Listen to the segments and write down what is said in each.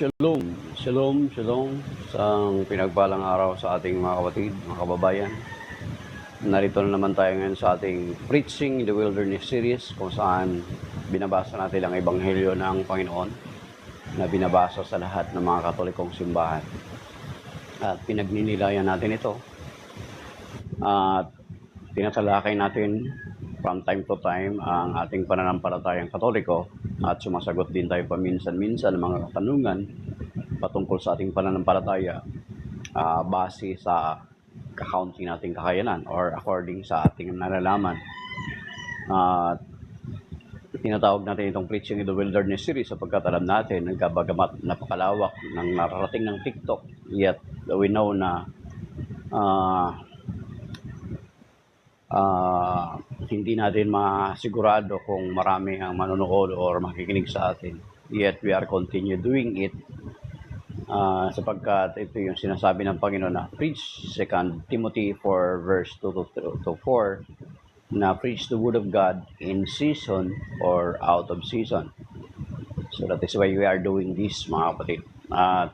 Shalom, shalom, shalom sa pinagpalang araw sa ating mga kapatid, mga kababayan. Narito na naman tayo ngayon sa ating Preaching in the Wilderness series kung saan binabasa natin ang Ebanghelyo ng Panginoon na binabasa sa lahat ng mga Katolikong simbahan. At pinagninilayan natin ito at tinatalakay natin from time to time ang ating pananampalatayang Katoliko at sumasagot din tayo paminsan-minsan ng mga katanungan patungkol sa ating pananampalataya base sa kakaunti nating kakayanan or according sa ating nalalaman. Tinatawag natin itong Preaching in the Wilderness series sapagkat alam natin nagkabagamat napakalawak ng nararating ng TikTok, yet we know na hindi natin masigurado kung marami ang manonood or makikinig sa atin. Yet we are continue doing it sapagkat ito yung sinasabi ng Panginoon na preach 2 Timothy 4 verse 2 to 4 na preach the word of God in season or out of season. So that is why we are doing this, mga kapatid. At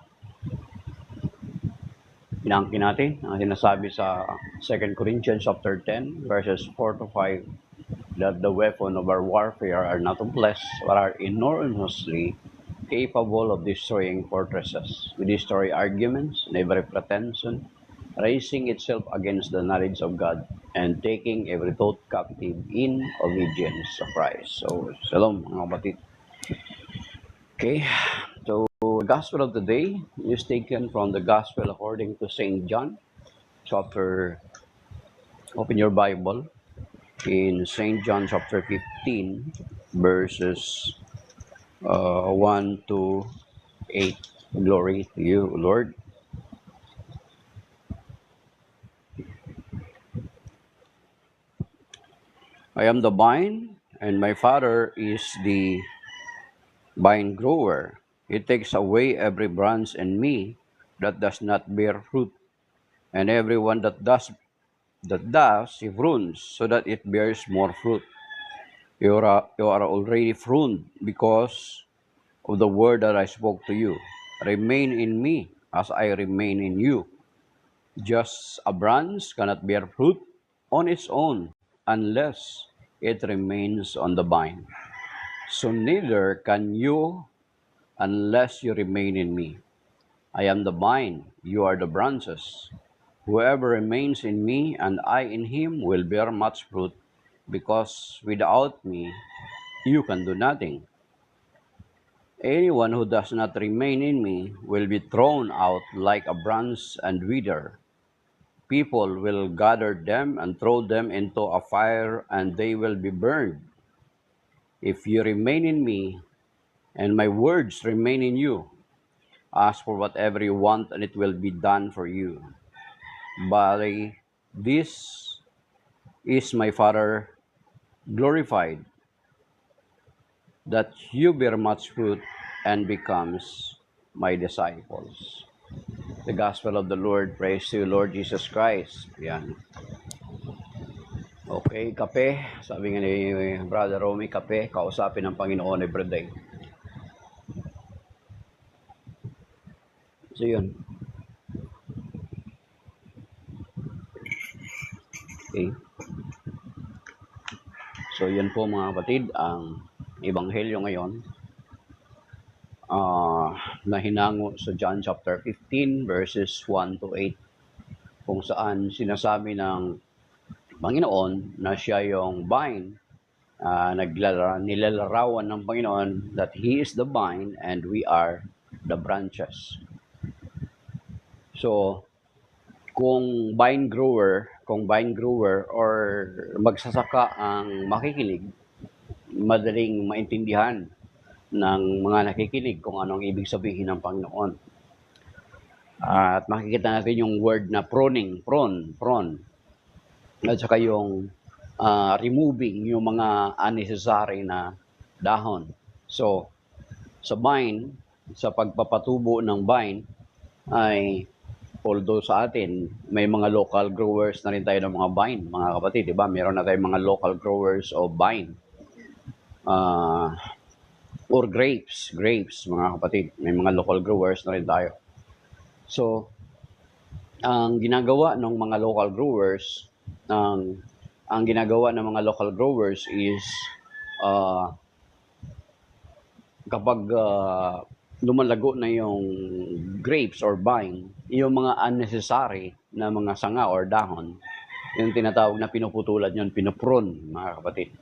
pinangkin natin ang sinasabi sa 2 Corinthians chapter 10 verses 4 to 5 that the weapon of our warfare are not of flesh but are enormously capable of destroying fortresses. We destroy arguments and every pretension raising itself against the knowledge of God and taking every thought captive in obedience of Christ. So, shalom mga kapatid. Okay, so the Gospel of the day is taken from the Gospel according to St. John, chapter, open your Bible, in St. John chapter 15, verses 1 to 8. Glory to you, Lord. I am the vine, and my Father is the vine grower. He takes away every branch in me that does not bear fruit, and everyone that does, he prunes, so that it bears more fruit. You are already pruned because of the word that I spoke to you. Remain in me as I remain in you. Just a branch cannot bear fruit on its own unless it remains on the vine. So neither can you unless you remain in me. I am the vine, you are the branches. Whoever remains in me and I in him will bear much fruit, because without me you can do nothing. Anyone who does not remain in me will be thrown out like a branch and wither. People will gather them and throw them into a fire, and they will be burned. If you remain in me, and my words remain in you, ask for whatever you want, and it will be done for you. By this is my Father glorified, that you bear much fruit and becomes my disciples. The Gospel of the Lord. Praise to you, Lord Jesus Christ. Yan. Okay, kape. Sabi nga ni Brother Romy, kape. Kausapin ng Panginoon everyday. So yun. Okay. So yun po mga kapatid, ang Ebanghelyo ngayon na hinango sa John chapter 15 verses 1 to 8, kung saan sinasabi ng Panginoon na siya yung vine. Nilalarawan ng Panginoon that He is the vine and we are the branches. So, kung vine grower or magsasaka ang makikinig, madaling maintindihan ng mga nakikinig kung anong ibig sabihin ng Panginoon. At makikita natin yung word na pruning, prune. At saka yung removing yung mga unnecessary na dahon. So, sa vine, sa pagpapatubo ng vine, ay although sa atin, may mga local growers na rin tayo ng mga vine, mga kapatid, di ba? Meron na tayong mga local growers of vine. or grapes, mga kapatid. May mga local growers na rin tayo. So, ang ginagawa ng mga local growers, ang ginagawa ng mga local growers is uh, kapag lumalago na yung grapes or vine, yung mga unnecessary na mga sanga or dahon, yung tinatawag na pinuputulan yun, pinuprune, mga kapatid.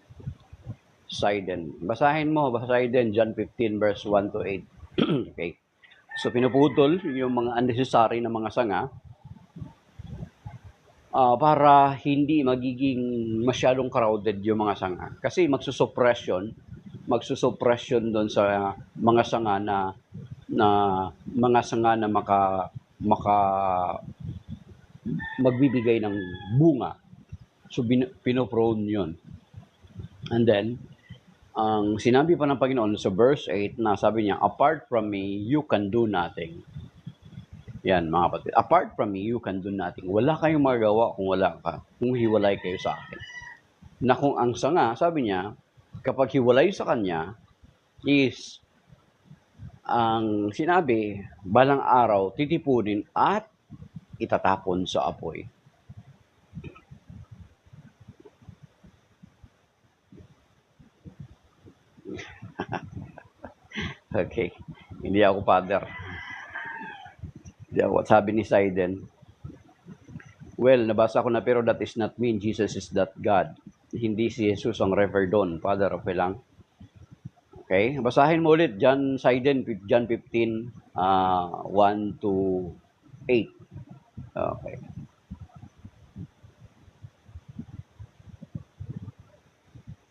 Sidon. Basahin John 15 verse 1 to 8. Okay. So, pinuputol yung mga unnecessary na mga sanga para hindi magiging masyadong crowded yung mga sanga. Kasi magsusuppression doon sa mga sanga na mga sanga na maka magbibigay ng bunga. So pinoprone 'yon. And then ang sinabi pa ng Panginoon sa verse 8 na sabi niya, apart from me, you can do nothing. Yan, mga kapatid. Apart from me, you can do nothing. Wala kayong magagawa kung wala ka, kung hiwalay kayo sa akin. Na kung ang sanga, sabi niya, kapag hiwalay sa kanya, is ang sinabi, balang araw, titipunin at itatapon sa apoy. Okay. Hindi ako father. Hindi ako. Sabi ni Sidon, well, nabasa ko na pero that is not mean. Jesus is that God. Hindi si Jesus ang refer doon. Father, okay lang. Okay. Basahin mo ulit. John 15, 1 to 8. Okay.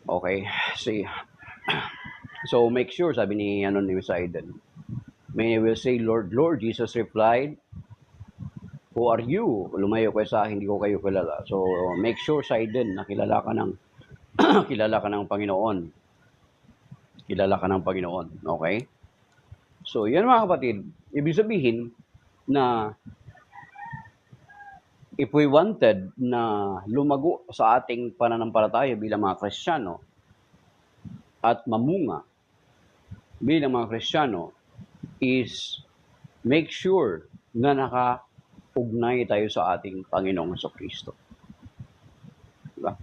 Okay. See. So, make sure, sabi ni Sidon. Many will say, Lord, Lord. Jesus replied, who are you? Lumayo kayo sa akin, hindi ko kayo kilala. So, make sure, Sidon, na kilala ka ng kilala ka ng Panginoon. Kilala ka ng Panginoon. Okay? So, yan mga kapatid. Ibig sabihin na if we wanted na lumago sa ating pananampalataya bilang mga Kristiyano at mamunga bilang mga Kristiyano is make sure na nakaugnay tayo sa ating Panginoong Kristo. Diba?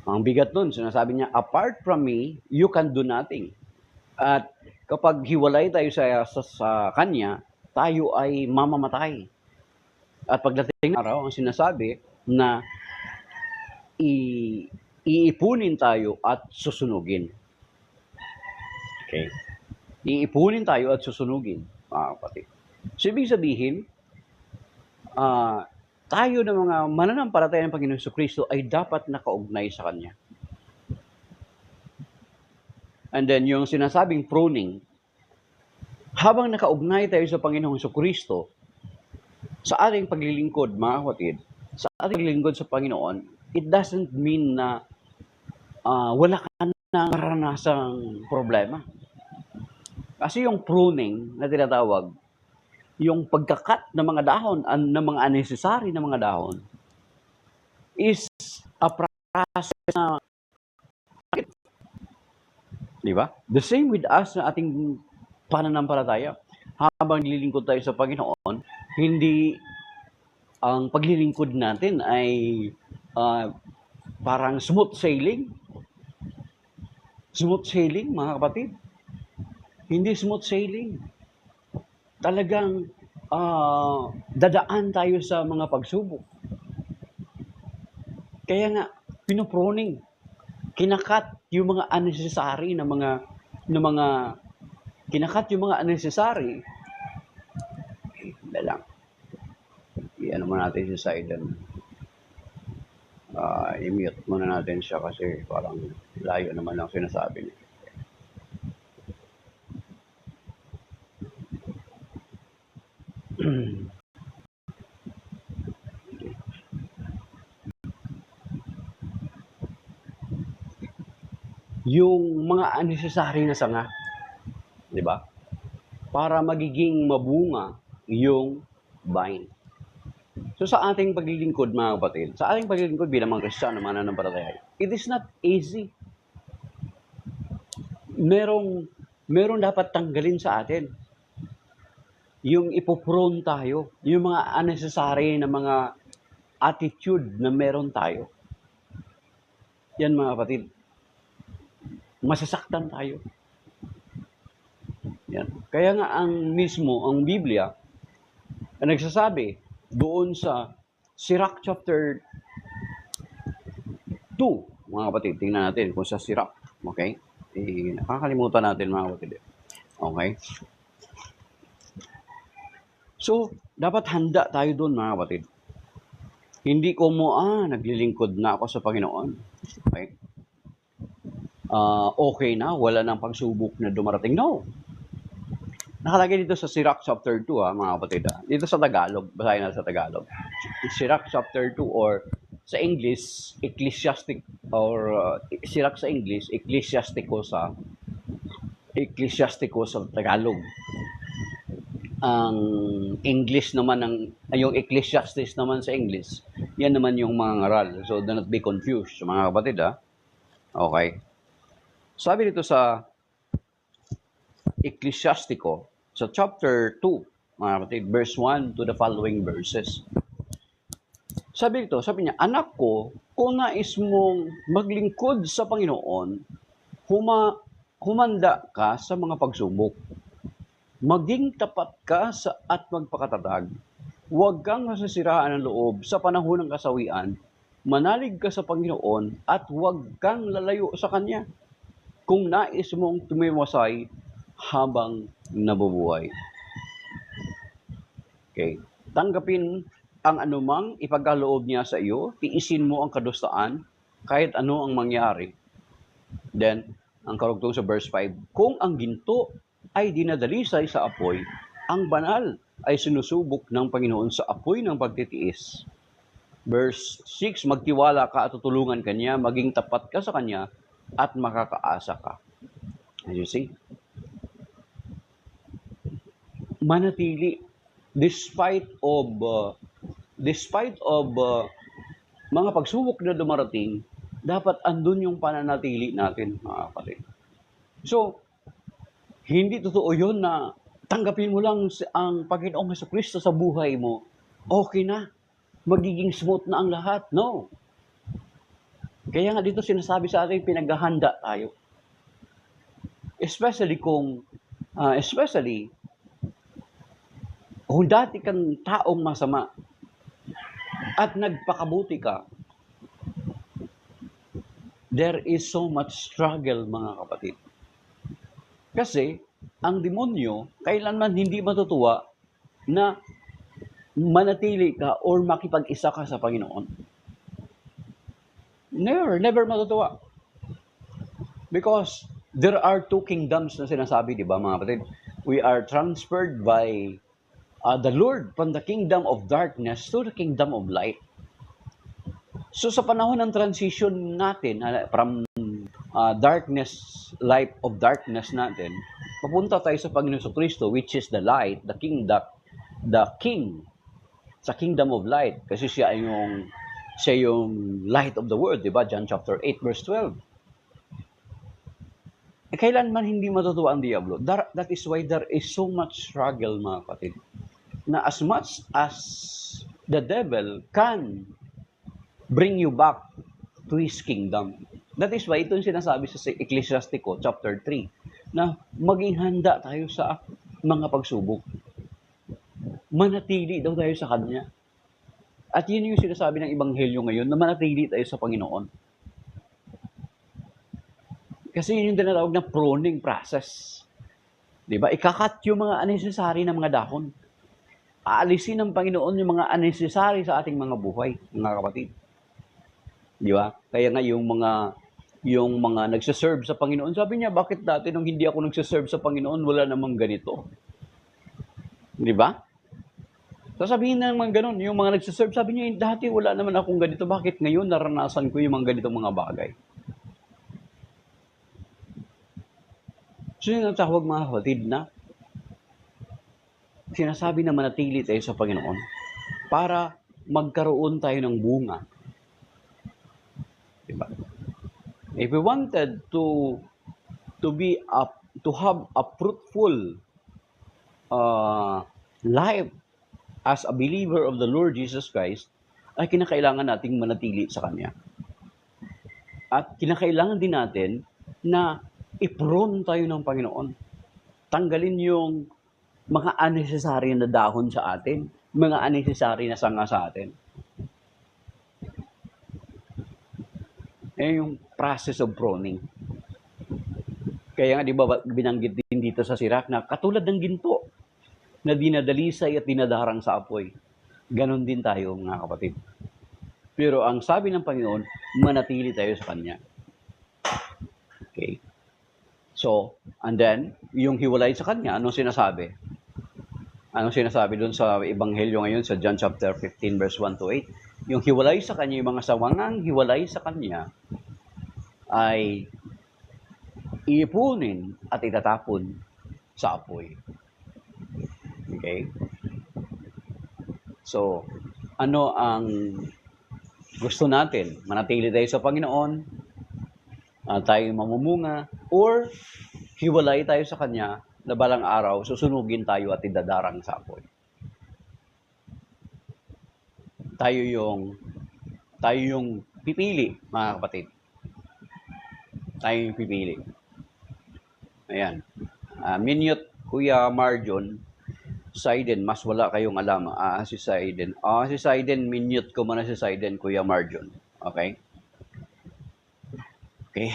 Ang bigat nun, sinasabi niya, apart from me, you can do nothing. At kapag hiwalay tayo sa Kanya, tayo ay mamamatay. At pagdating ng araw, ang sinasabi na iipunin tayo at susunugin. Okay? Iipunin tayo at susunugin, mga kapatid. So, ibig sabihin, tayo na mga mananampalataya ng Panginoon Kristo ay dapat nakaugnay sa Kanya. And then, yung sinasabing pruning, habang nakaugnay tayo sa Panginoong Kristo, sa ating paglilingkod, mga kapatid, sa ating paglilingkod sa Panginoon, it doesn't mean na wala ka na maranasang problema. Kasi yung pruning na tinatawag, yung pagkakat ng mga dahon, ng mga unnecessary na mga dahon, is a process na, di ba? The same with us na ating pananampalataya. Habang nililingkod tayo sa Panginoon, hindi ang paglilingkod natin ay parang smooth sailing. Smooth sailing, mga kapatid. Hindi smooth sailing. Talagang dadaan tayo sa mga pagsubok. Kaya nga, pinoproning. Kinakat yung mga unnecessary na mga kinakat yung mga unnecessary. Lang. Iyan mo natin si Sidon. I-mute muna natin siya kasi parang layo naman ang sinasabi niya. Yung mga unnecessary na sanga, di ba? Para magiging mabunga yung vine. So sa ating paglilingkod, mga kapatid, sa ating paglilingkod bilang mga Kristiyano, mananampalataya, it is not easy. Merong Meron dapat tanggalin sa atin. Yung ipoprone tayo, yung mga unnecessary na mga attitude na meron tayo. Yan mga kapatid, masasaktan tayo. Yan. Kaya nga ang Biblia, ang nagsasabi doon sa Sirach chapter 2, mga kapatid, tingnan natin kung sa Sirach, okay? Nakakalimutan natin mga kapatid. Okay? So, dapat handa tayo doon mga kapatid. Hindi ko naglilingkod na ako sa Panginoon. Okay? Okay na, wala nang pagsubok na dumarating. No. Nakalagay dito sa Sirach chapter 2, mga kapatid. Dito sa Tagalog, basahin na sa Tagalog. Sirach chapter 2 or sa English, Ecclesiastic or Sirach sa English, Ecclesiastico sa Tagalog. Ang English naman, yung Ecclesiastes naman sa English, yan naman yung mga ngaral. So, do not be confused, mga kapatid, Okay. Sabi dito sa Ecclesiastico, sa chapter 2, mga kapatid, verse 1 to the following verses. Sabi niya, anak ko, kung nais mong maglingkod sa Panginoon, humanda ka sa mga pagsubok. Maging tapat ka at magpakatatag. Huwag kang masasiraan ng loob sa panahon ng kasawian. Manalig ka sa Panginoon at huwag kang lalayo sa Kanya kung nais mong tumiwasay habang nabubuhay. Okay. Tanggapin ang anumang ipagkaloob niya sa iyo, tiisin mo ang kadustaan kahit ano ang mangyari. Then, ang karugtong sa verse 5, kung ang ginto ay dinadalisay sa apoy, ang banal ay sinusubok ng Panginoon sa apoy ng pagtitiis. Verse 6, magtiwala ka at tutulungan Kanya, maging tapat ka sa Kanya at makakaasa ka. As you see, manatili despite of mga pagsubok na dumarating, dapat andun yung pananatili natin, mga kapatid. So, hindi totoo yun na tanggapin mo lang ang Panginoong Jesucristo sa buhay mo, okay na, magiging smooth na ang lahat. No. Kaya nga dito sinasabi sa atin, pinaghahanda tayo. Especially kung dati kang taong masama at nagpakabuti ka, there is so much struggle, mga kapatid. Kasi, ang demonyo, kailanman hindi matutuwa na manatili ka or makipag-isa ka sa Panginoon. Never matutuwa. Because there are two kingdoms na sinasabi, di ba mga kapatid? We are transferred by the Lord from the kingdom of darkness to the kingdom of light. So sa panahon ng transition natin from life of darkness natin, papunta tayo sa Panginoon Kristo, which is the light, the king sa kingdom of light, kasi siya yung light of the world, di ba? John chapter 8 verse 12. Kailanman hindi matutuwa ang diablo. That is why there is so much struggle, mga kapatid, na as much as the devil can bring you back to his kingdom. That is why ito yung sinasabi sa Ecclesiastico chapter 3 na maging handa tayo sa mga pagsubok. Manatili daw tayo sa Kanya. At yun yung sinasabi ng Ebanghelyo ngayon na manatili tayo sa Panginoon. Kasi yun yung tinatawag na pruning process. Diba? Ikakat yung mga unnecessary na mga dahon. Aalisin ng Panginoon yung mga unnecessary sa ating mga buhay, mga kapatid. Di ba? Kaya nga yung mga nagsaserve sa Panginoon, sabi niya, bakit dati nung hindi ako nagsaserve sa Panginoon, wala namang ganito? Di ba? Sasabihin na naman ganun, yung mga nagsaserve, sabi niya, dati wala naman akong ganito, bakit ngayon naranasan ko yung mga ganitong mga bagay? So yun ang tawag, mga kapatid, na sinasabi na manatili tayo sa Panginoon para magkaroon tayo ng bunga. Diba? If we wanted to be to have a fruitful life as a believer of the Lord Jesus Christ, ay kinakailangan nating manatili sa Kanya. At kinakailangan din natin na i-prone tayo ng Panginoon. Tanggalin yung mga unnecessary na dahon sa atin, mga unnecessary na sanga sa atin. Yung process of pruning. Kaya nga, di ba, binanggit din dito sa Sirach na katulad ng ginto na dinadalisay at dinadarang sa apoy. Ganon din tayo, mga kapatid. Pero ang sabi ng Panginoon, manatili tayo sa Kanya. Okay? So, and then, yung hiwalay sa Kanya, anong sinasabi? Anong sinasabi doon sa Ebanghelyo ngayon sa John chapter 15 verse 1 to 8? Yung hiwalay sa Kanya, yung mga sawangang hiwalay sa Kanya, ay iipunin at itatapon sa apoy. Okay? So, ano ang gusto natin? Manatili tayo sa Panginoon, tayo mamumunga, or hiwalay tayo sa Kanya na balang araw, susunugin tayo at idadarang sa apoy. Tayo yung pipili, mga kapatid. Tayo yung pipili. Ayan. Minute, Kuya Marjon, Saiden, mas wala kayong alam. Si Saiden. Si Saiden, minute ko muna si Saiden, Kuya Marjon. Okay? Okay.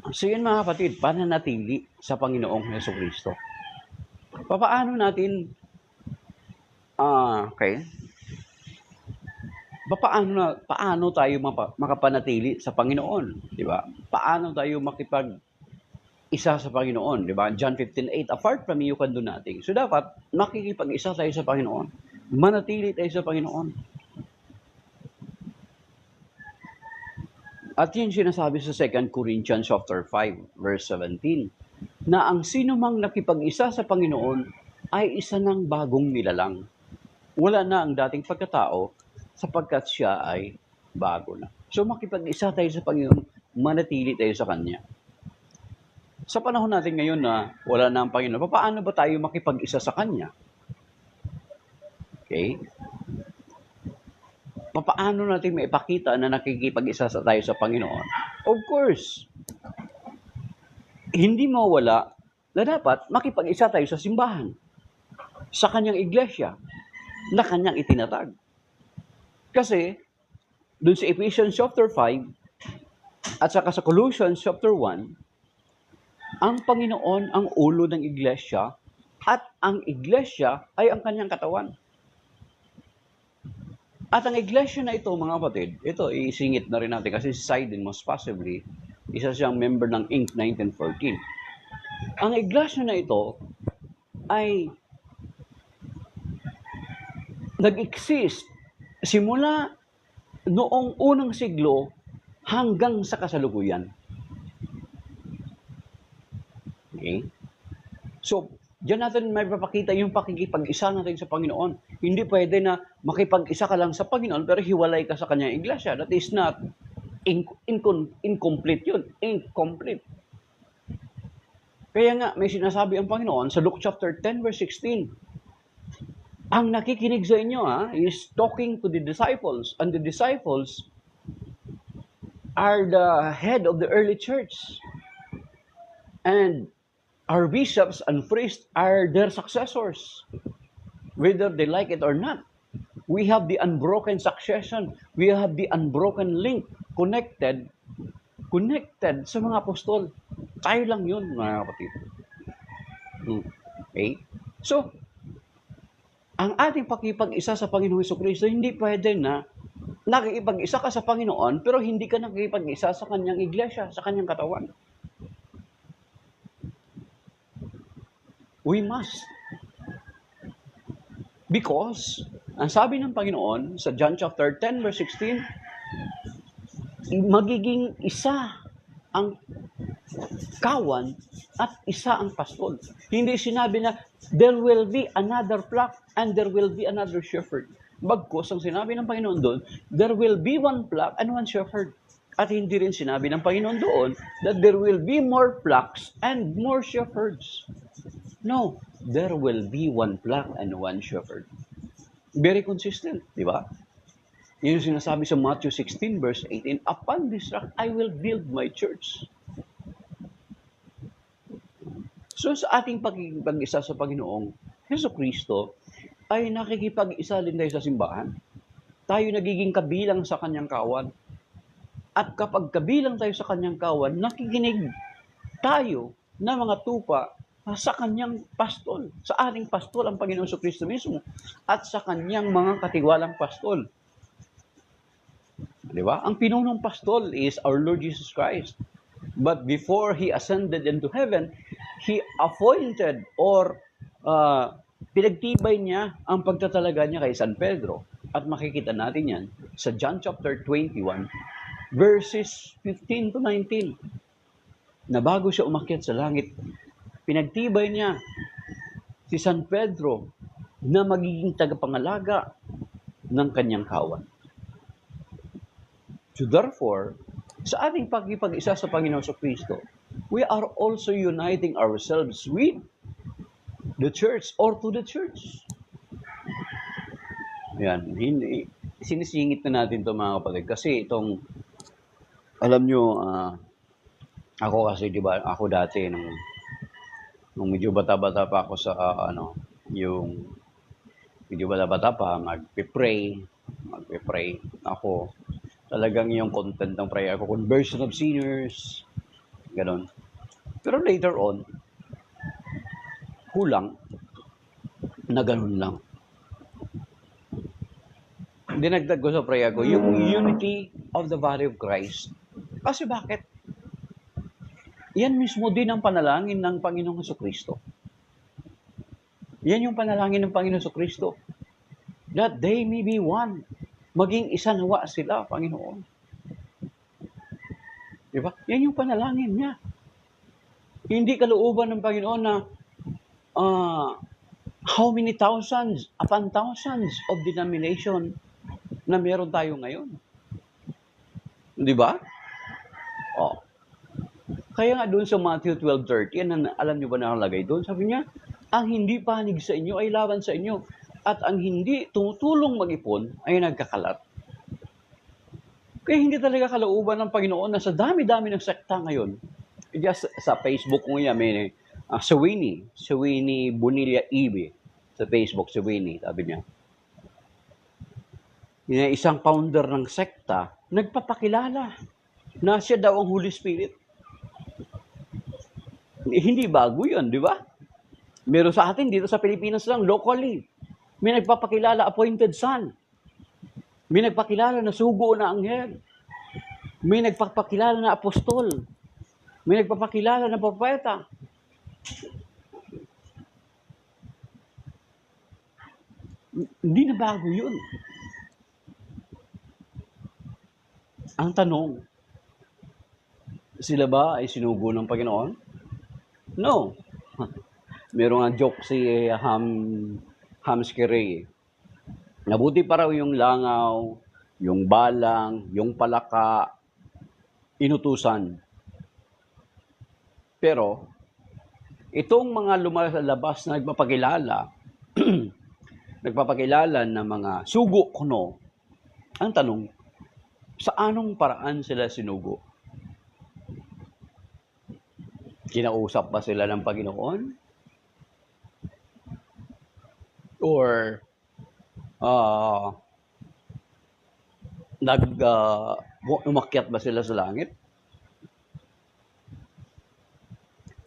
So yun mga kapatid, pananatili sa Panginoong Jesucristo. Paano natin, okay, paano tayo makapanatili sa Panginoon? Di ba? Paano tayo makipag-isa sa Panginoon? Di ba? John 15:8, apart from me, you can do nothing. So dapat, makikipag-isa tayo sa Panginoon. Manatili tayo sa Panginoon. At yun sinasabi sa 2 Corinthians chapter 5, verse 17, na ang sino mang nakipag-isa sa Panginoon ay isa ng bagong nilalang. Wala na ang dating pagkatao sapagkat siya ay bago na. So makipag-isa tayo sa Panginoon, manatili tayo sa Kanya. Sa panahon natin ngayon na wala na ang Panginoon, paano ba tayo makipag-isa sa Kanya? Okay? Paano natin maipakita na nakikipag-isa tayo sa Panginoon? Of course, hindi mawala na dapat makipag-isa tayo sa simbahan, sa Kanyang iglesia, na Kanyang itinatag. Kasi, dun sa Ephesians chapter 5, at saka sa Colossians chapter 1, ang Panginoon ang ulo ng iglesia, at ang iglesia ay ang Kanyang katawan. At ang iglesia na ito, mga kapatid, ito, isingit na rin natin kasi si Saiden, most possibly, isa siyang member ng Inc. 1914. Ang iglesia na ito ay nag-exist simula noong unang siglo hanggang sa kasalukuyan. Okay? So, diyan natin may papakita yung pakikipag-isa natin sa Panginoon. Hindi pwede na makipag-isa ka lang sa Panginoon pero hiwalay ka sa Kanyang iglesia. That is not incomplete yun. Incomplete. Kaya nga, may sinasabi ang Panginoon sa Luke chapter 10 verse 16. Ang nakikinig sa inyo is talking to the disciples. And the disciples are the head of the early church. And our bishops and priests are their successors, whether they like it or not. We have the unbroken succession. We have the unbroken link connected sa mga apostol. Tayo lang yun, mga kapatid. Okay? So, ang ating pakipag-isa sa Panginoong Jesucristo, hindi pwede na nakikipag-isa ka sa Panginoon, pero hindi ka nakikipag-isa sa Kanyang iglesia, sa Kanyang katawan. We must. Because, ang sabi ng Panginoon sa John chapter 10 verse 16, magiging isa ang kawan at isa ang pastol. Hindi sinabi na there will be another flock and there will be another shepherd. Bagkus, ang sinabi ng Panginoon doon, there will be one flock and one shepherd. At hindi rin sinabi ng Panginoon doon that there will be more flocks and more shepherds. No, there will be one flock and one shepherd. Very consistent, di ba? Yun yung sinasabi sa Matthew 16 verse 18, upon this rock I will build my church. So sa ating pag-isa sa Panginoong Jesucristo, ay nakikipag-isa din tayo sa simbahan. Tayo nagiging kabilang sa kanyang kawan. At kapag kabilang tayo sa kanyang kawan, nakikinig tayo na mga tupa sa kanyang pastol. Sa ating pastol, ang Panginoon Jesucristo mismo. At sa kanyang mga katiwalang pastol. Di ba? Ang pinunong pastol is our Lord Jesus Christ. But before He ascended into heaven, He appointed or pinagtibay niya ang pagtatalaga niya kay San Pedro. At makikita natin yan sa John chapter 21, verses 15 to 19. Na bago siya umakyat sa langit, pinagtibay niya si San Pedro na magiging tagapangalaga ng kanyang kawan. So therefore, sa ating pagkipag-isa sa Panginoon Kristo, we are also uniting ourselves with the church or to the church. Yan, sinisingit na natin ito mga kapatid kasi itong, alam nyo, ako kasi, di ba, ako dati, nung medyo bata-bata pa ako sa, yung, medyo bata-bata pa, magpipray ako. Talagang yung content ng prayer ko, conversion of sinners, ganon. Pero later on, kulang, na ganon lang. Dinagdag ko sa prayer ko, yung unity of the body of Christ. Kasi bakit? Yan mismo din ang panalangin ng Panginoong Jesucristo. Yan yung panalangin ng Panginoong Jesucristo. That they may be one. Maging isa nawa sila, Panginoon. Diba? Yan yung panalangin niya. Hindi kalooban ng Panginoon na how many thousands upon thousands of denomination na meron tayo ngayon. Di ba? Oh. Kaya nga doon sa Matthew 12:30, alam niyo ba nakalagay doon? Sabi niya, ang hindi panig sa inyo ay laban sa inyo. At ang hindi tumutulong mag-ipon ay nagkakalat. Kaya hindi talaga kalooban ng Panginoon na sa dami-dami ng sekta ngayon. Just sa Facebook ko yan, may Sweeney Bonilla Ibe. Sa Facebook, Sweeney, sabi niya. Yung isang founder ng sekta, nagpapakilala na siya daw ang Holy Spirit. Hindi bago yun, di ba? Meron sa atin dito sa Pilipinas lang, locally. May nagpapakilala appointed son. May nagpakilala na sugo na anghel. May nagpapakilala na apostol. May nagpapakilala na propeta. Hindi na bago yun. Ang tanong, sila ba ay sinugo ng Panginoon? No. Merong nga joke si Hamskirey. Nabuti pa raw yung langaw, yung balang, yung palaka, inutusan. Pero, itong mga lumalabas na nagpapakilala, nagpapakilala ng mga sugo kuno, ang tanong, sa anong paraan sila sinugo? Kinausap ba sila ng Panginoon? Or umakyat ba sila sa langit?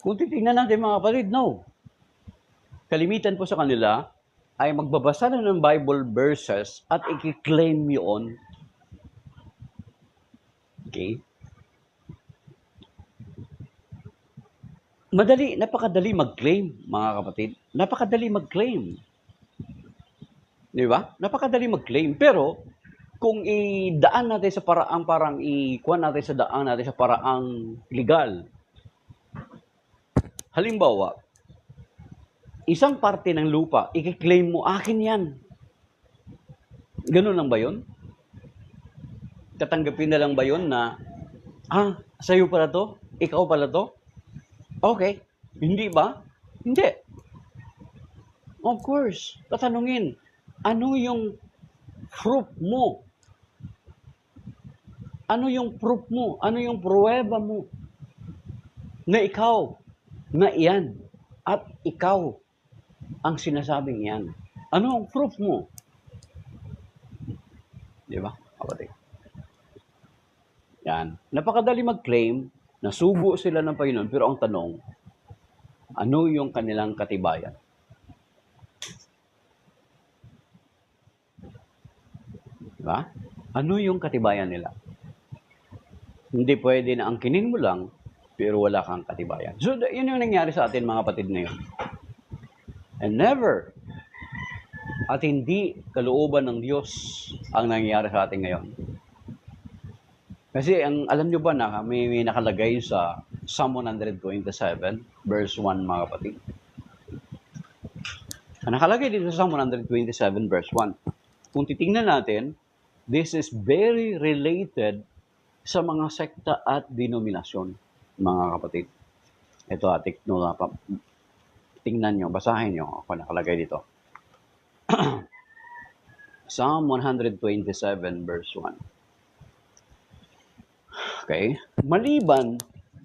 Kung titingnan natin mga kapatid, no. Kalimitan po sa kanila ay magbabasa na ng Bible verses at i-claim yun. Okay? Napakadali mag-claim, mga kapatid. Napakadali mag-claim. Di ba? Napakadali mag-claim. Pero, kung idaan natin sa parang ikuha natin sa daan natin sa paraang legal. Halimbawa, isang parte ng lupa, i-claim mo, akin yan. Ganun lang ba yun? Tatanggapin na lang ba yun na Sa'yo pala to? Ikaw pala to? Okay. Hindi ba? Hindi. Of course. Tatanungin, ano yung proof mo? Ano yung proof mo? Ano yung pruweba mo na ikaw, na iyan, at ikaw ang sinasabing yan? Ano ang proof mo? Di ba, kapatid? Yan. Napakadali mag-claim na sugo sila ng Panginoon, pero ang tanong, ano yung kanilang katibayan? Di ba? Ano yung katibayan nila? Hindi pwede na angkinin mo lang, pero wala kang katibayan. So, yun yung nangyari sa atin mga kapatid ngayon. And never, at hindi kalooban ng Diyos ang nangyayari sa atin ngayon. Kasi alam nyo ba na may nakalagay sa Psalm 127 verse 1 mga kapatid. Nakalagay dito sa Psalm 127 verse 1. Kung titingnan natin, this is very related sa mga sekta at denominasyon, mga kapatid. Ito, tingnan nyo, basahin nyo ako nakalagay dito. Psalm 127 verse 1. Okay? Maliban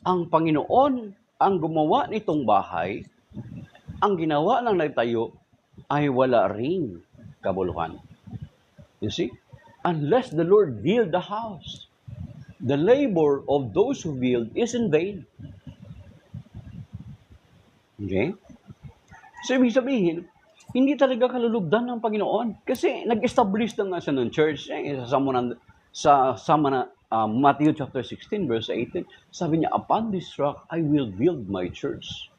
ang Panginoon ang gumawa nitong bahay, ang ginawa ng nagtayo ay wala ring kabuluhan. You see? Unless the Lord build the house, the labor of those who build is in vain. Okay? So, ibig sabihin, hindi talaga kalulugdan ng Panginoon. Kasi nag-establish na nga siya ng church. Sa Matthew chapter 16, verse 18, sabi niya, upon this rock, I will build my church.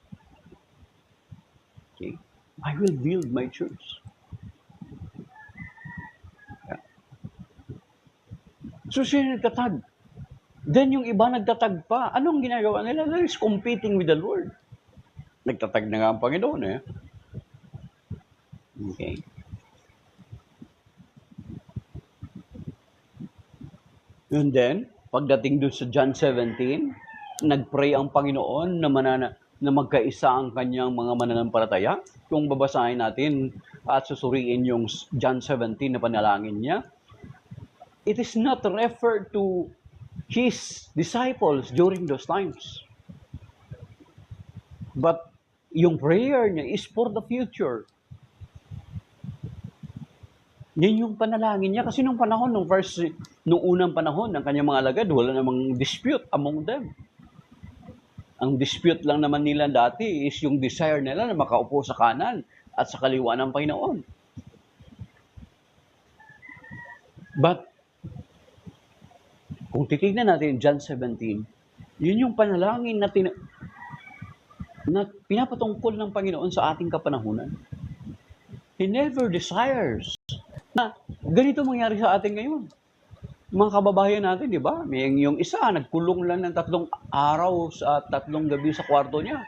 Okay? I will build my church. Yeah. So, siya nagtatag. Then, yung iba nagtatag pa. Anong ginagawa nila? They're competing with the Lord. Nagtatag na nga ang Panginoon eh. Okay. And then, pagdating doon sa John 17, nagpray ang Panginoon na magkaisa ang kanyang mga mananampalataya. Kung babasahin natin at susuriin yung John 17 na panalangin niya, it is not referred to his disciples during those times. But yung prayer niya is for the future. Yan yung panalangin niya kasi nung panahon, nung unang panahon ng kanyang mga alagad, wala namang dispute among them. Ang dispute lang naman nila dati is yung desire nila na makaupo sa kanan at sa kaliwa ng Panginoon. But, kung titignan natin John 17, yun yung panalangin na pinapatungkol ng Panginoon sa ating kapanahunan. He never desires na ganito mangyari sa atin ngayon. Mga kababayan natin, di ba? Yung isa, nagkulong lang ng 3 araw sa 3 gabi sa kwarto niya.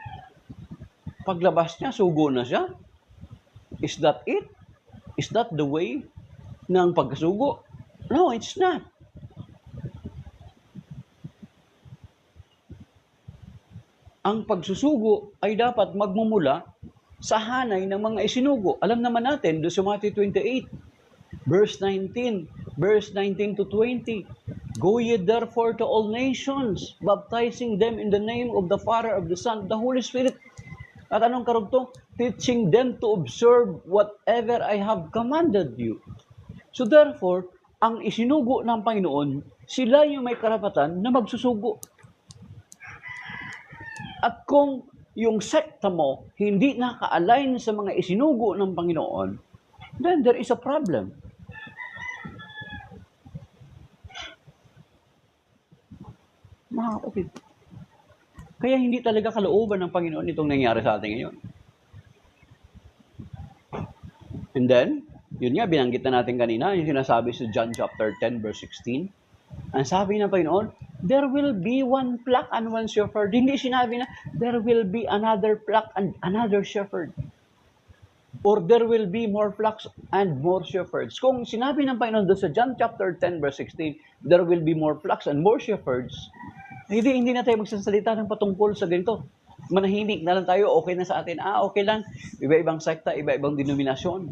Paglabas niya, sugo na siya. Is that it? Is that the way ng pagkasugo? No, it's not. Ang pagsusugo ay dapat magmumula sa hanay ng mga isinugo. Alam naman natin, doon sa Matthew 28, verse 19 to 20. Go ye therefore to all nations, baptizing them in the name of the Father, of the Son, the Holy Spirit. At anong karugtong? Teaching them to observe whatever I have commanded you. So therefore, ang isinugo ng Panginoon, sila yung may karapatan na magsusugo. At kung yung sekta mo hindi naka-align sa mga isinugo ng Panginoon, then there is a problem. Mga kapatid. Kaya hindi talaga kalooban ng Panginoon itong nangyari sa atin ngayon. And then, yun nga, binanggit na natin kanina, yung sinasabi sa John chapter 10, verse 16. Ang sabi ng Panginoon, there will be one flock and one shepherd. Hindi sinabi na, there will be another flock and another shepherd. Or there will be more flocks and more shepherds. Kung sinabi ng Panginoon doon sa John chapter 10, verse 16, there will be more flocks and more shepherds, Hindi na tayo magsasalita ng patungkol sa ganito. Manahimik na lang tayo, okay na sa atin. Okay lang. Iba-ibang sekta, iba-ibang denominasyon.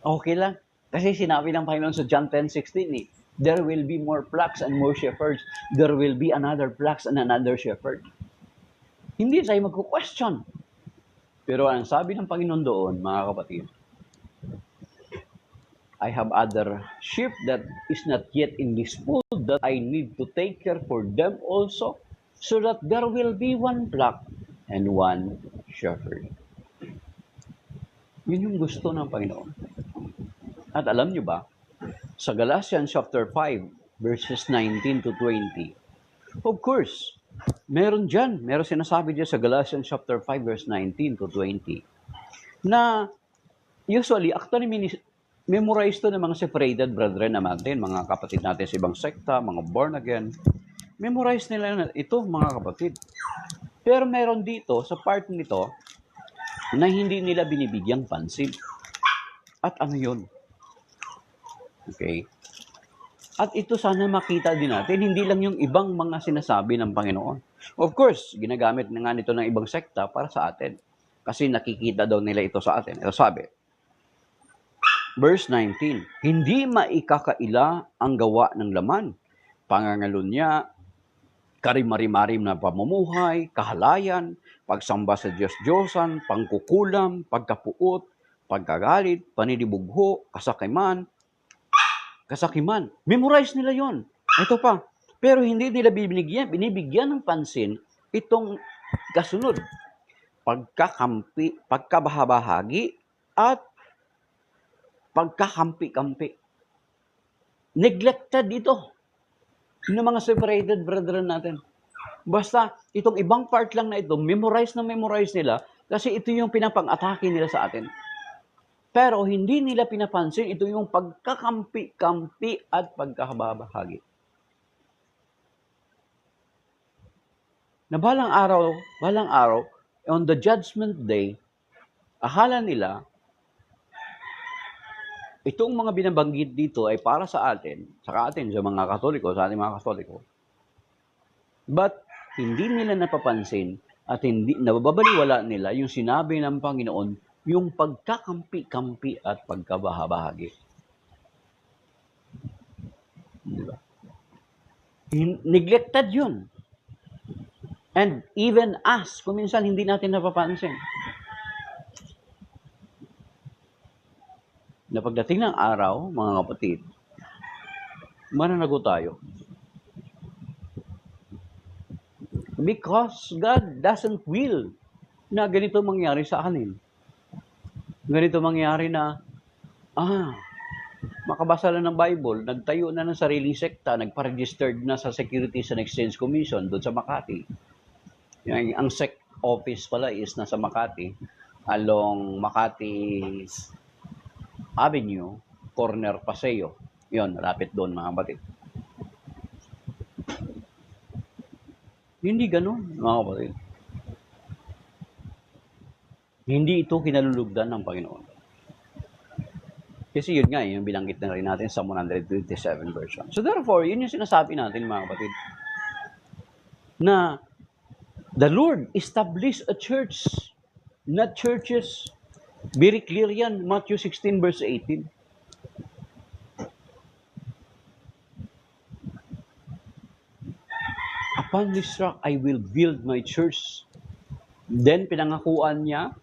Okay lang. Kasi sinabi ng Panginoon sa John 10:16 there will be more flocks and more shepherds. There will be another flocks and another shepherd. Hindi tayo magko-question. Pero ang sabi ng Panginoon doon, mga kapatid, I have other sheep that is not yet in this fold that I need to take care for them also, so that there will be one flock and one shepherd. Yun yung gusto ng Panginoon. At alam nyo ba, sa Galatians chapter 5, verses 19 to 20, of course, meron sinasabi dyan sa Galatians chapter 5, verse 19 to 20, na actually, memorize to ng mga separated brethren natin, mga kapatid natin sa ibang sekta, mga born again. Memorize nila ito, mga kapatid. Pero meron dito, sa part nito, na hindi nila binibigyang pansin. At ano yun? Okay? At ito sana makita din natin, hindi lang yung ibang mga sinasabi ng Panginoon. Of course, ginagamit na nga nito ng ibang sekta para sa atin. Kasi nakikita daw nila ito sa atin. Ito sabi, verse 19, hindi maikakaila ang gawa ng laman, pangangalunya, karimari-marim na pamumuhay, kahalayan, pagsamba sa Diyos-Diyosan, pangkukulam, pagkapuot, pagkagalit, paninibugho, kasakiman. Memorize nila yon. Ito pa. Pero hindi nila binibigyan ng pansin itong kasunod. Pagkabahabahagi at pagkakampi-kampi. Neglected ito ng mga separated brethren natin. Basta itong ibang part lang na ito, memorize nila kasi ito yung pinapang-atake nila sa atin. Pero hindi nila pinapansin ito yung pagkakampi-kampi at pagkababahagi. Na balang araw, on the judgment day, akala nila, itong mga binabanggit dito ay para sa atin, sa mga Katoliko, sa ating mga Katoliko. But, hindi nila napapansin at hindi nababaliwala nila yung sinabi ng Panginoon, yung pagkakampi-kampi at pagkabahabahagi. Diba? Neglected yun. And even us, kung minsan hindi natin napapansin. Na pagdating ng araw, mga kapatid, mananago tayo. Because God doesn't will na ganito mangyari sa anin. Ganito mangyari na, makabasa lang ng Bible, nagtayo na ng sariling sekta, nagpa-registered na sa Securities and Exchange Commission doon sa Makati. Ang SEC office pala is nasa Makati, along Makati Avenue, corner Paseo. Yon, malapit doon mga kapatid. Hindi ganun, mga kapatid. Hindi ito kinalulugdan ng Panginoon. Kasi yun nga, yung bilanggit na rin natin sa 127 version. So therefore, yun yung sinasabi natin mga kapatid, na the Lord established a church, not churches. Very clear yan, Matthew 16 verse 18. Upon this rock, I will build my church. Then, pinangakuan niya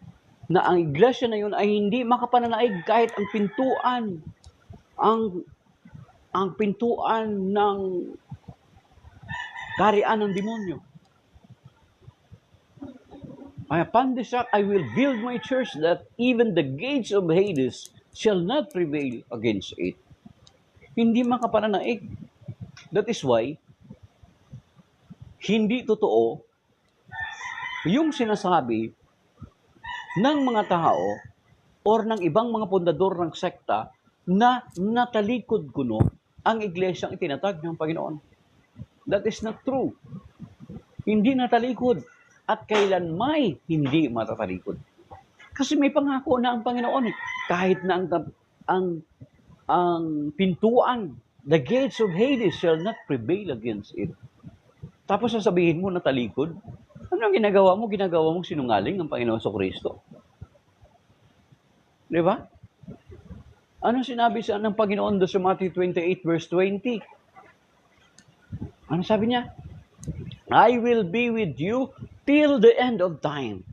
na ang iglesia na yun ay hindi makapananaig kahit ang pintuan ng kaharian ng demonyo. Upon this rock, I will build my church that even the gates of Hades shall not prevail against it. Hindi makapananaig. That is why, hindi totoo yung sinasabi ng mga tao or ng ibang mga pundador ng sekta na natalikod kuno ang iglesyang itinatag ng Panginoon. That is not true. Hindi natalikod at kailanmay hindi matatalikod. Kasi may pangako na ang Panginoon kahit na ang pintuan The gates of Hades shall not prevail against it. Tapos sasabihin mo na talikod, ano ang ginagawa mo? Ginagawa mong sinungaling ng Panginoon Kristo. Di ba? Ano sinabi ng Panginoon doon sa Matthew 28 verse 20? Ano sabi niya? I will be with you till the end of time.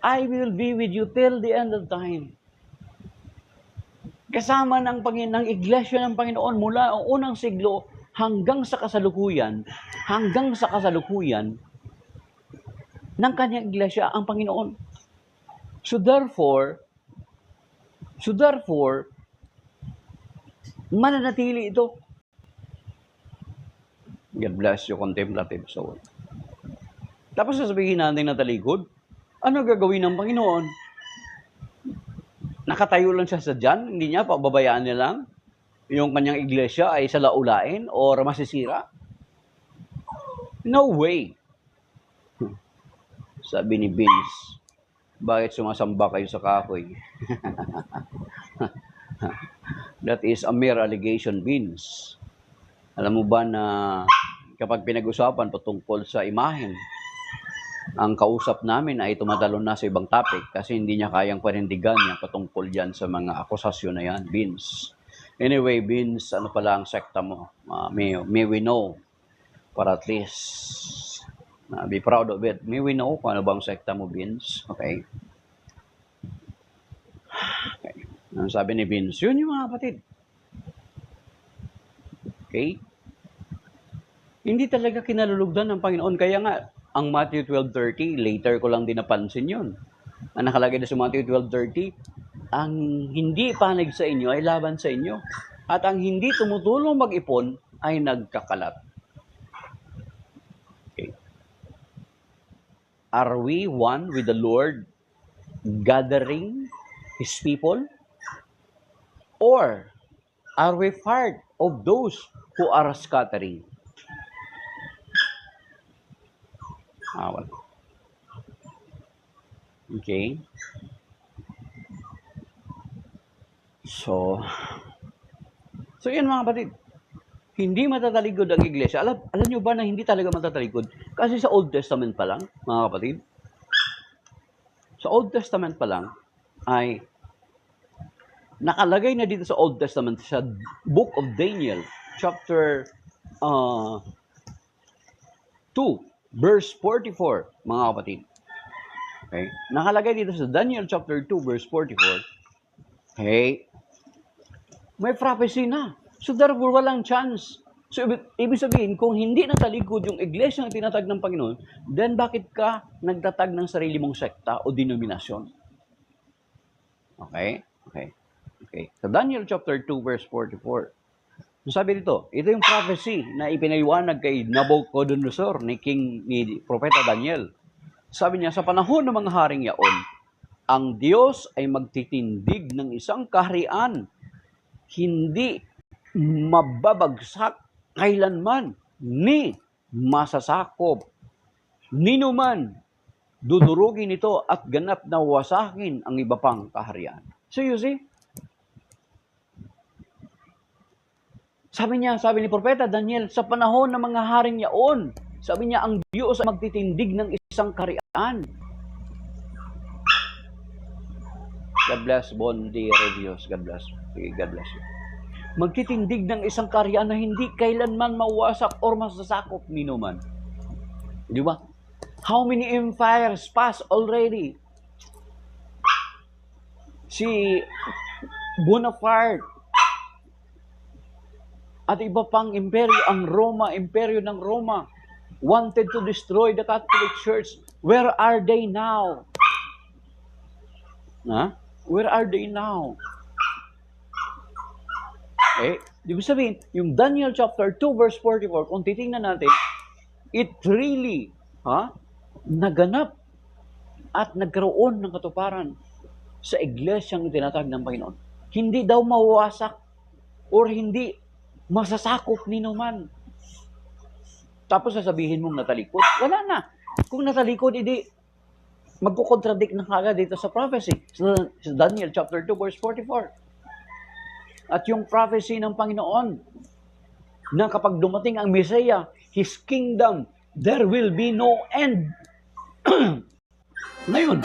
I will be with you till the end of time. Kasama ng iglesia ng Panginoon mula ang unang siglo hanggang sa kasalukuyan ng kanyang iglesia ang Panginoon. So therefore, mananatili ito. God bless you, contemplative soul. Tapos sasabihin natin na talikod, ano gagawin ng Panginoon? Nakatayo lang siya sa dyan, hindi niya, pababayaan niya lang yung kanyang iglesia ay salaulain o masisira? No way. Sabi ni Vince, bakit sumasamba kayo sa kahoy? That is a mere allegation, Vince. Alam mo ba na kapag pinag-usapan patungkol sa imahen, ang kausap namin ay tumatalon na sa ibang topic kasi hindi niya kayang panindigan niya patungkol dyan sa mga akusasyon na yan, Vince. Anyway, Vince, ano pala ang sekta mo? May we know, para at least be proud of it. May we know kung ano bang sekta mo, Vince? Okay. Ang sabi ni Vince, yun yung mga kapatid. Okay? Hindi talaga kinalulugdan ng Panginoon. Kaya nga, ang Matthew 12:30, later ko lang din napansin yun. Ang nakalagay na sa Matthew 12:30, ang hindi panig sa inyo ay laban sa inyo. At ang hindi tumutulong mag-ipon ay nagkakalat. Okay. Are we one with the Lord gathering His people? Or are we part of those who are scattering? Well. Okay. So yan mga kapatid. Hindi matatalikod ang iglesia. Alam nyo ba na hindi talaga matatalikod? Kasi sa Old Testament pa lang, mga kapatid, sa Old Testament pa lang, ay nakalagay na dito sa Old Testament, sa Book of Daniel, chapter 2, verse 44, mga kapatid. Okay? Nakalagay dito sa Daniel chapter 2, verse 44, okay, may prophecy na. So therefore, walang chance. So ibig sabihin, kung hindi natalikod yung iglesia na tinatag ng Panginoon, then bakit ka nagtatag ng sarili mong sekta o denominasyon? Okay? Sa Daniel chapter 2, verse 44, sabi dito, ito yung prophecy na ipinaliwanag kay Nabucodonosor ni Propeta Daniel. Sabi niya, sa panahon ng mga haring yaon, ang Diyos ay magtitindig ng isang kaharian, hindi mababagsak kailanman, ni masasakop, ninuman, dudurugin ito at ganap na wasakin ang iba pang kaharian. So you see, sabi ni Propeta Daniel, sa panahon ng mga haring yaon, sabi niya, ang Diyos ay magtitindig ng isang kaharian. God bless, Bondi Reviews. God bless. God bless you. Magtitindig ng isang kaharian na hindi kailanman mawasak or masasakop nino man. Di ba? How many empires passed already? Si Bonaparte at iba pang imperyo, ang Roma, imperyo ng Roma, wanted to destroy the Catholic Church. Where are they now? Where are they now? Ibig sabihin, yung Daniel chapter 2 verse 44, kung titingnan natin, it really naganap at nagkaroon ng katuparan sa iglesyang itinatag ng Panginoon. Hindi daw mawawasak or hindi masasakop nino man. Tapos sasabihin mong natalikod, wala na. Kung natalikod, hindi magkukontradict na kagad dito sa prophecy. Sa Daniel chapter 2 verse 44. At yung prophecy ng Panginoon na kapag dumating ang Messiah, His kingdom, there will be no end. Ngayon,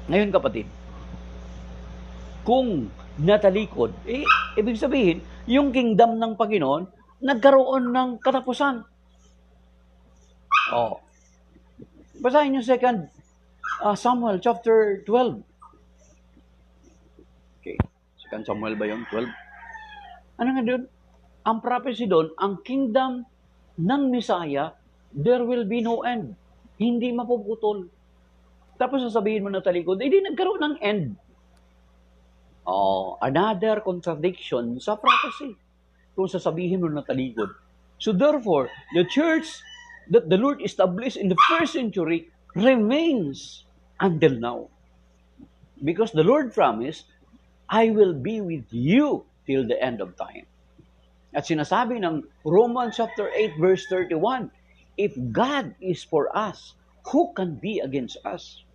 ngayon kapatid, kung natalikod, ibig sabihin, yung kingdom ng Panginoon, nagkaroon ng katapusan. Oh. Basahin yung 2 Samuel chapter 12. Okay. 2 Samuel ba yun? 12? Ano nga doon? Ang prophecy doon, ang kingdom ng Messiah, there will be no end. Hindi mapuputol. Tapos sasabihin mo na talikod, hindi nagkaroon ng end. Oh, another contradiction sa prophecy. Kung sasabihin mo na talikod. So therefore, the church that the Lord established in the first century remains until now. Because the Lord promised, I will be with you till the end of time. At sinasabi ng Romans chapter 8 verse 31, if God is for us, who can be against us?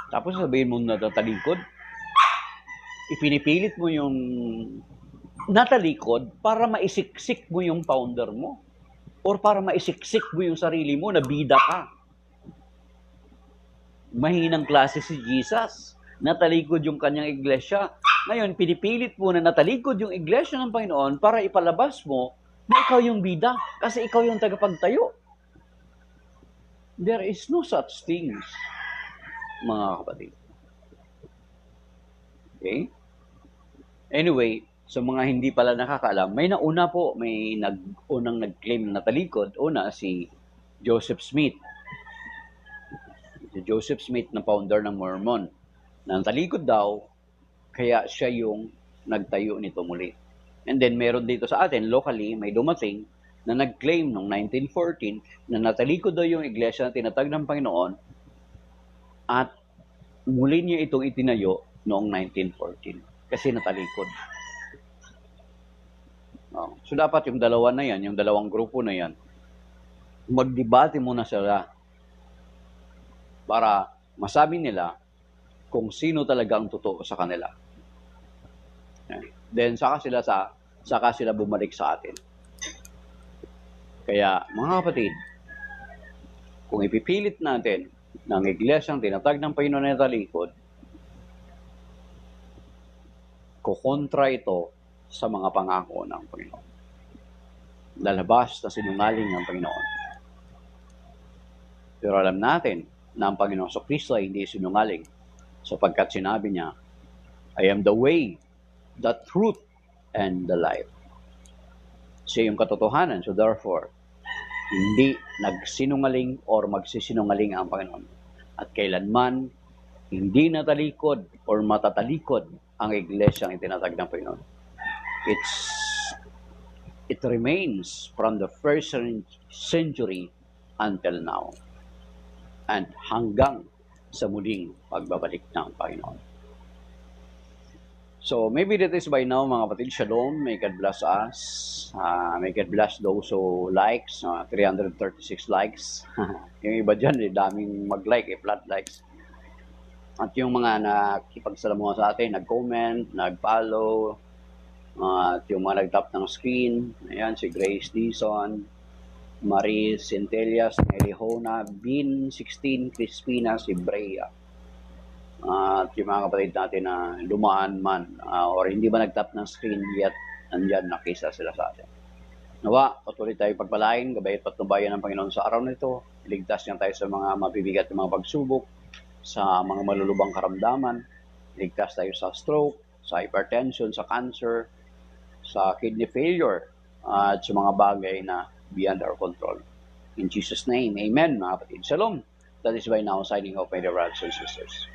Tapos sabihin mo natatalikod, ipinipilit mo yung natalikod para maisiksik mo yung founder mo or para maisiksik mo yung sarili mo na bida ka. Mahinang klase si Jesus. Natalikod yung kanyang iglesia. Ngayon, pinipilit mo na natalikod yung iglesia ng Panginoon para ipalabas mo na ikaw yung bida kasi ikaw yung tagapagtayo. There is no such things, mga kapatid. Okay? Anyway, sa mga hindi pala nakakaalam, may nauna po, may unang nag-claim na natalikod. Una, si Joseph Smith. Si Joseph Smith na founder ng Mormon. Na natalikod daw, kaya siya yung nagtayo nito muli. And then, meron dito sa atin, locally, may dumating na nag-claim noong 1914 na natalikod daw yung iglesia na tinatag ng Panginoon at muli niya itong itinayo noong 1914 kasi natalikod. So, dapat yung dalawa na yan, yung dalawang grupo na yan, magdebate muna sila para masabi nila kung sino talaga ang totoo sa kanila. Then, saka sila bumalik sa atin. Kaya, mga kapatid, kung ipipilit natin ng iglesyang tinatag ng Panginoon na talikod, kukontra ito sa mga pangako ng Panginoon. Lalabas na sinungaling ng Panginoon. Pero alam natin na ang Panginoon sa Kristo ay hindi sinungaling sapagkat sinabi niya, I am the way, the truth, and the life. Siya yung katotohanan. So therefore, hindi nagsinungaling or magsisinungaling ang Panginoon. At kailanman, hindi natalikod or matatalikod ang iglesyang itinatag ng Panginoon. It remains from the first century until now. And hanggang sa muling pagbabalik ng Panginoon. So, maybe that is by now, mga kapatid. Shalom. May God bless us. May God bless those who likes. 336 likes. Yung iba dyan, daming mag-like, flat likes. At yung mga nakipagsalamuha sa atin, nag-comment, nag-follow, at yung mga nag-tap ng screen, ayan, si Grace Dison, Marie Centellas, Nelly Hona, Bin 16, Crispina, si Brea. At yung mga kapatid natin na dumaan man or hindi ba nag-tap ng screen yet, nandyan nakisa sila sa atin. Nawa, patuloy tayo pagpalain, gabay at patnubayan ng Panginoon sa araw na ito. Iligtas niya tayo sa mga mabibigat na mga pagsubok, sa mga malulubang karamdaman. Iligtas tayo sa stroke, sa hypertension, sa cancer, sa kidney failure, at sa mga bagay na beyond our control. In Jesus' name, amen, mga kapatid. Shalom. That is by now signing off, my dear brothers and sisters.